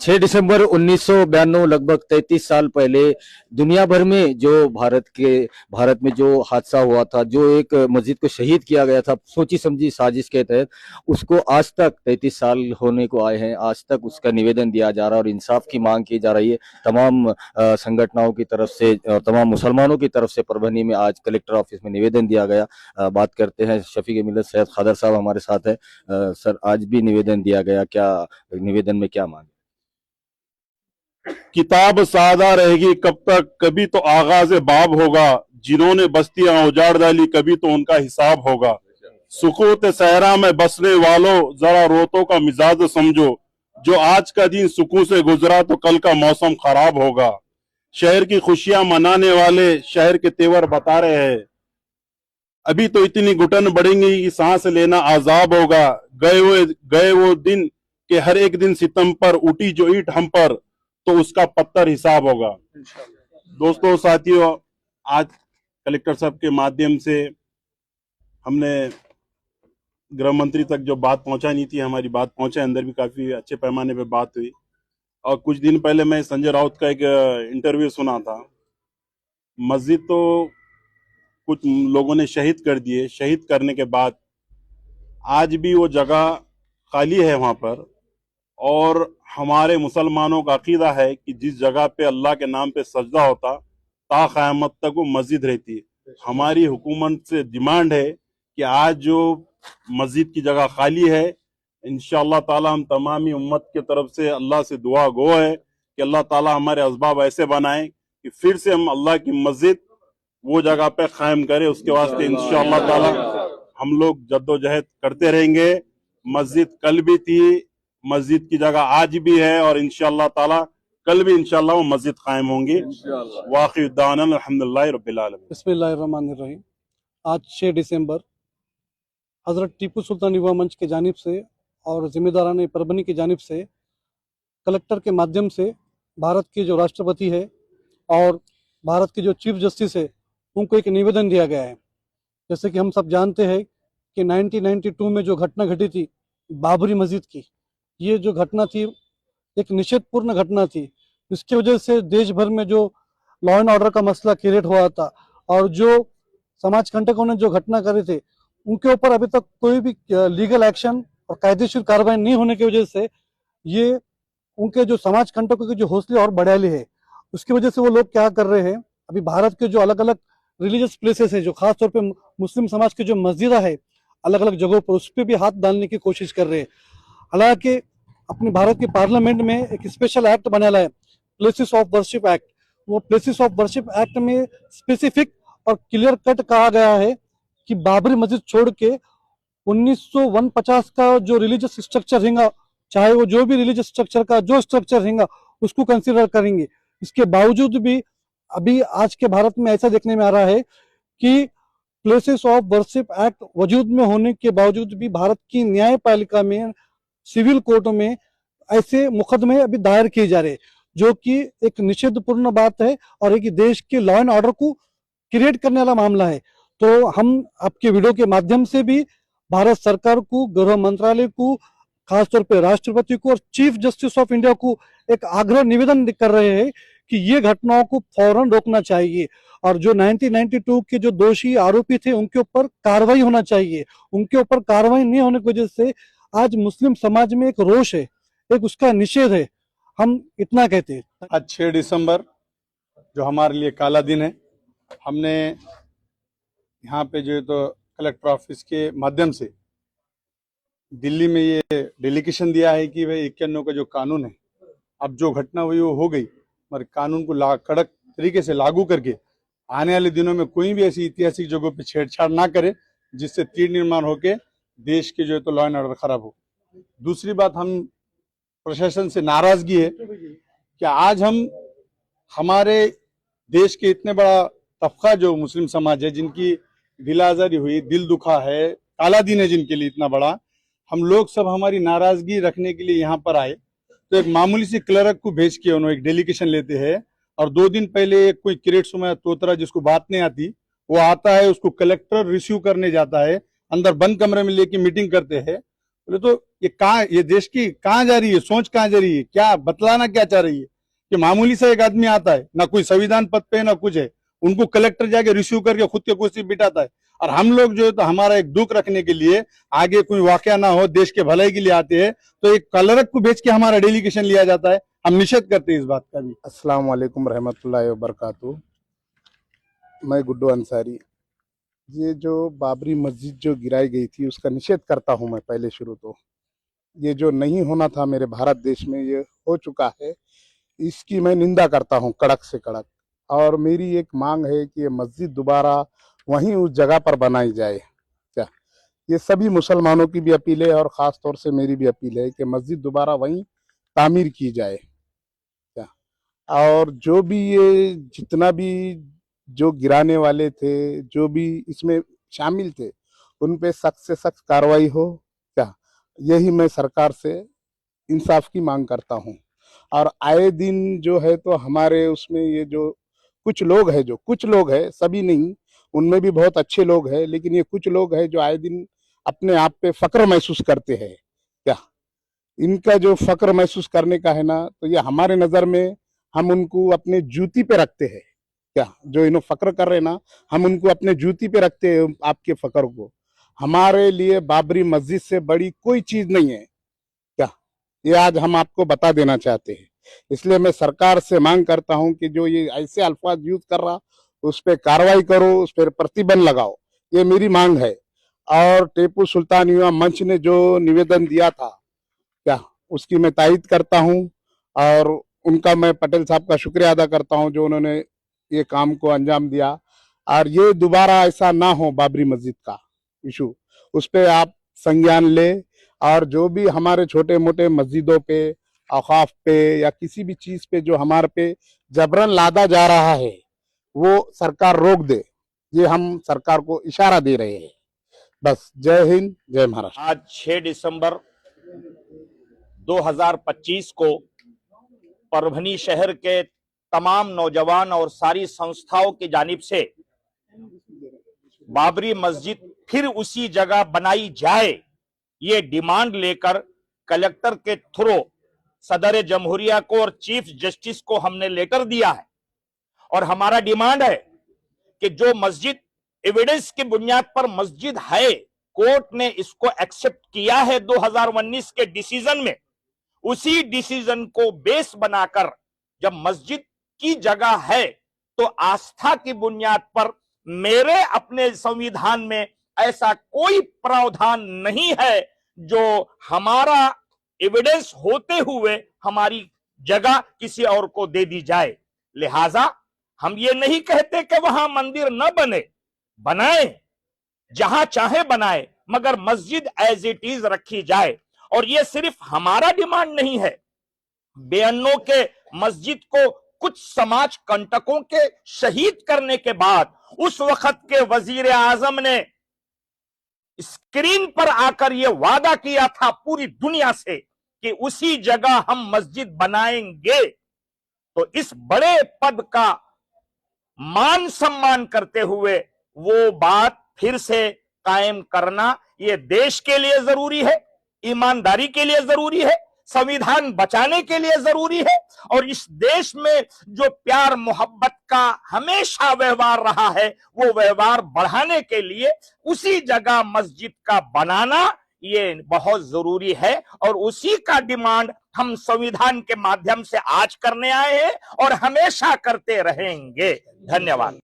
6 दिसंबर 1992 लगभग 33 साल पहले दुनिया भर में जो भारत में जो हादसा हुआ था, जो एक मस्जिद को शहीद किया गया था सोची समझी साजिश के तहत, उसको आज तक 33 साल होने को आए हैं, आज तक उसका निवेदन दिया जा रहा है और इंसाफ की मांग की जा रही है तमाम संगठनों की तरफ से और तमाम मुसलमानों की तरफ से। परभनी में आज कलेक्टर ऑफिस में निवेदन दिया गया। बात करते हैं, शफीक मिल्लत सैयद खादर साहब हमारे साथ है। सर, आज भी निवेदन दिया गया, क्या निवेदन में क्या मांग? किताब सादा रहेगी कब तक, कभी तो आगाज बाब होगा। जिन्होंने बस्तियां उजाड़ डाली, कभी तो उनका हिसाब होगा। सुकूत सहरा में बसने वालों, जरा रोतों का मिजाज समझो। जो आज का दिन सुकून से गुजरा तो कल का मौसम खराब होगा। शहर की खुशियां मनाने वाले शहर के तेवर बता रहे हैं। अभी तो इतनी घुटन बढ़ेंगी कि सांस लेना आजाब होगा। गए वो दिन के हर एक दिन सितम पर उठी जो ईंट हम पर, तो उसका पत्थर हिसाब होगा। दोस्तों, साथियों, आज कलेक्टर साहब के माध्यम से हमने गृह मंत्री तक जो बात पहुंचानी थी, हमारी बात पहुंचे। अंदर भी काफी अच्छे पैमाने पे बात हुई। और कुछ दिन पहले मैं संजय राउत का एक इंटरव्यू सुना था। मस्जिद तो कुछ लोगों ने शहीद कर दिए, शहीद करने के बाद आज भी वो जगह खाली है वहां पर। और हमारे मुसलमानों का अकीदा है कि जिस जगह पे अल्लाह के नाम पे सजदा होता, ता क़यामत तक वो मस्जिद रहती है। हमारी हुकूमत से डिमांड है कि आज जो मस्जिद की जगह खाली है, इंशाअल्लाह ताला हम तमामी उम्मत के तरफ से अल्लाह से दुआ गो है कि अल्लाह ताला हमारे असबाब ऐसे बनाए कि फिर से हम अल्लाह की मस्जिद वो जगह पे कायम करे। उसके वास्ते इंशाअल्लाह ताला हम लोग जद्दोजहद करते रहेंगे। मस्जिद कल भी थी, मस्जिद की जगह आज भी है और इंशाअल्लाह ताला कल भी इंशाअल्लाह वो मस्जिद कायम होंगी। वाक़ई दाना अल्हम्दुलिल्लाह रब्बिल आलमीन। बिस्मिल्लाहिर्रहमानिर्रहीम। आज 6 दिसंबर हज़रत टीपू सुल्तान युवा मंच के जानिब से और जिम्मेदारान परभनी की जानिब से कलेक्टर के माध्यम से भारत के जो राष्ट्रपति है और भारत के जो चीफ जस्टिस है, उनको एक निवेदन दिया गया है। जैसे कि हम सब जानते हैं कि 1992 में जो घटना घटी थी बाबरी मस्जिद की, ये जो घटना थी एक निषेधपूर्ण घटना थी। इसकी वजह से देश भर में जो लॉ एंड ऑर्डर का मसला क्रिएट हुआ था और जो समाज कंटकों ने जो घटना करे थे, उनके ऊपर अभी तक कोई भी लीगल एक्शन और कायदेशीर कार्रवाई नहीं होने की वजह से ये उनके जो समाज कंटकों के जो हौसले और बढ़ाले है, उसकी वजह से वो लोग क्या कर रहे हैं, अभी भारत के जो अलग अलग रिलीजियस प्लेसेस है, जो खास तौर पे मुस्लिम समाज की जो मस्जिदा है अलग अलग जगहों पर, उस पर भी हाथ डालने की कोशिश कर रहे हैं। हालांकि अपने भारत की पार्लियामेंट में एक स्पेशल एक्ट बनाया है, प्लेसेस ऑफ वर्शिप एक्ट। वो प्लेसेस ऑफ वर्शिप एक्ट में स्पेसिफिक और क्लियर कट कहा गया है कि बाबरी मस्जिद छोड़ के 1949 का जो रिलीजियस स्ट्रक्चर रहेगा, चाहे वो जो भी रिलीजियस स्ट्रक्चर का जो स्ट्रक्चर रहेगा, उसको कंसिडर करेंगे। इसके बावजूद भी अभी आज के भारत में ऐसा देखने में आ रहा है कि प्लेसेस ऑफ वर्शिप एक्ट वजूद में होने के बावजूद भी भारत की न्यायपालिका में, सिविल कोर्टों में ऐसे मुकदमे अभी दायर किए जा रहे, जो कि एक निषेधपूर्ण बात है और एक देश के लॉ एंड ऑर्डर को क्रिएट करने वाला मामला है। तो हम आपके वीडियो के माध्यम से भी भारत सरकार को, गृह मंत्रालय को, खासतौर पे राष्ट्रपति को और चीफ जस्टिस ऑफ इंडिया को एक आग्रह निवेदन कर रहे हैं कि ये घटनाओं को फौरन रोकना चाहिए और जो 1992 के जो दोषी आरोपी थे उनके ऊपर कार्रवाई होना चाहिए। उनके ऊपर कार्रवाई नहीं होने की वजह से आज मुस्लिम समाज में एक रोष है, एक उसका निषेध है। हम इतना कहते हैं। आज 6 दिसंबर जो हमारे लिए काला दिन है, हमने यहाँ पे जो है तो कलेक्टर ऑफिस के माध्यम से दिल्ली में ये डेलीगेशन दिया है कि भाई 91 का जो कानून है, अब जो घटना हुई वो हो गई, मगर कानून को कड़क तरीके से लागू करके आने वाले दिनों में कोई भी ऐसी ऐतिहासिक जगहों पे छेड़छाड़ ना करे जिससे तीर निर्माण होके देश के जो है तो लॉ एंड ऑर्डर खराब हो। दूसरी बात, हम प्रशासन से नाराजगी है कि आज हम हमारे देश के इतने बड़ा तबका जो मुस्लिम समाज है, जिनकी दिल आजारी हुई, दिल दुखा है, काला दिन है जिनके लिए इतना बड़ा, हम लोग सब हमारी नाराजगी रखने के लिए यहाँ पर आए। तो एक मामूली सी क्लर्क को भेज के उन्होंने एक डेलीगेशन लेते हैं और 2 दिन पहले एक कोई किरेट सुमाया तोतरा जिसको बात नहीं आती, वो आता है, उसको कलेक्टर रिसीव करने जाता है, अंदर बंद कमरे में लेके मीटिंग करते हैं। बोले तो ये कहाँ, ये देश की कहाँ जा रही है, सोच कहाँ जा रही है, क्या बतलाना क्या चाह रही है कि मामूली सा एक आदमी आता है, ना कोई संविधान पद पे ना कुछ है, उनको कलेक्टर जाके रिसीव करके खुद के कुर्सी बिठाता है, और हम लोग जो है तो हमारा एक दुख रखने के लिए, आगे कोई वाकया ना हो, देश के भलाई के लिए आते हैं, तो एक कलरक को भेज के हमारा डेलीगेशन लिया जाता है। हम निषेध करते हैं इस बात का भी। अस्सलाम वालेकुम रहमतुल्लाहि व बरकातुहू। मैं गुड्डू अंसारी। ये जो बाबरी मस्जिद जो गिराई गई थी उसका निषेध करता हूं मैं। पहले शुरू तो ये जो नहीं होना था मेरे भारत देश में, ये हो चुका है, इसकी मैं निंदा करता हूं कड़क से कड़क। और मेरी एक मांग है कि ये मस्जिद दोबारा वहीं उस जगह पर बनाई जाए। क्या ये सभी मुसलमानों की भी अपील है और ख़ास तौर से मेरी भी अपील है कि मस्जिद दोबारा वहीं तामीर की जाए। क्या और जो भी ये जितना भी जो गिराने वाले थे, जो भी इसमें शामिल थे, उन पे सख्त से सख्त कार्रवाई हो। क्या यही मैं सरकार से इंसाफ की मांग करता हूँ। और आए दिन जो है तो हमारे उसमें ये जो कुछ लोग हैं, सभी नहीं, उनमें भी बहुत अच्छे लोग हैं, लेकिन ये कुछ लोग हैं जो आए दिन अपने आप पे फक्र महसूस करते हैं। क्या इनका जो फक्र महसूस करने का है ना, तो ये हमारे नज़र में हम उनको अपने जूती पे रखते हैं। क्या जो इन्हों फक्र कर रहे हैं ना, हम उनको अपने जूती पे रखते हैं आपके फक्र को। हमारे लिए बाबरी मस्जिद से बड़ी कोई चीज नहीं है। क्या ये आज हम आपको बता देना चाहते हैं। इसलिए मैं सरकार से मांग करता हूं कि जो ये ऐसे अल्फाज यूज कर रहा, उस पर कार्रवाई करो, उस पर प्रतिबंध लगाओ, ये मेरी मांग है। और टीपू सुल्तान युवा मंच ने जो निवेदन दिया था, क्या उसकी मैं तायीद करता हूं और उनका मैं पटेल साहब का शुक्रिया अदा करता हूं जो उन्होंने ये काम को अंजाम दिया। और ये दोबारा ऐसा ना हो बाबरी मस्जिद का इशू, उस पर आप संज्ञान ले। और जो भी हमारे छोटे मोटे मस्जिदों पे, औकाफ पे या किसी भी चीज पे जो हमारे पे जबरन लादा जा रहा है, वो सरकार रोक दे। ये हम सरकार को इशारा दे रहे हैं। बस, जय हिंद, जय महाराष्ट्र। आज 6 दिसंबर 2025 को परभनी शहर के तमाम नौजवान और सारी संस्थाओं की जानिब से बाबरी मस्जिद फिर उसी जगह बनाई जाए, ये डिमांड लेकर कलेक्टर के थ्रू सदर जमहूरिया को और चीफ जस्टिस को हमने लेटर दिया है। और हमारा डिमांड है कि जो मस्जिद एविडेंस की बुनियाद पर मस्जिद है, कोर्ट ने इसको एक्सेप्ट किया है 2019 के डिसीजन में, उसी डिसीजन को बेस बनाकर जब मस्जिद की जगह है तो आस्था की बुनियाद पर मेरे अपने संविधान में ऐसा कोई प्रावधान नहीं है जो हमारा एविडेंस होते हुए हमारी जगह किसी और को दे दी जाए। लिहाजा हम ये नहीं कहते कि वहां मंदिर न बने, बनाए, जहां चाहे बनाए, मगर मस्जिद एज इट इज रखी जाए। और ये सिर्फ हमारा डिमांड नहीं है, 92 के मस्जिद को कुछ समाज कंटकों के शहीद करने के बाद उस वक्त के वजीर आजम ने स्क्रीन पर आकर यह वादा किया था पूरी दुनिया से कि उसी जगह हम मस्जिद बनाएंगे। तो इस बड़े पद का मान सम्मान करते हुए वो बात फिर से कायम करना ये देश के लिए जरूरी है, ईमानदारी के लिए जरूरी है, संविधान बचाने के लिए जरूरी है। और इस देश में जो प्यार मोहब्बत का हमेशा व्यवहार रहा है, वो व्यवहार बढ़ाने के लिए उसी जगह मस्जिद का बनाना ये बहुत जरूरी है। और उसी का डिमांड हम संविधान के माध्यम से आज करने आए हैं और हमेशा करते रहेंगे। धन्यवाद।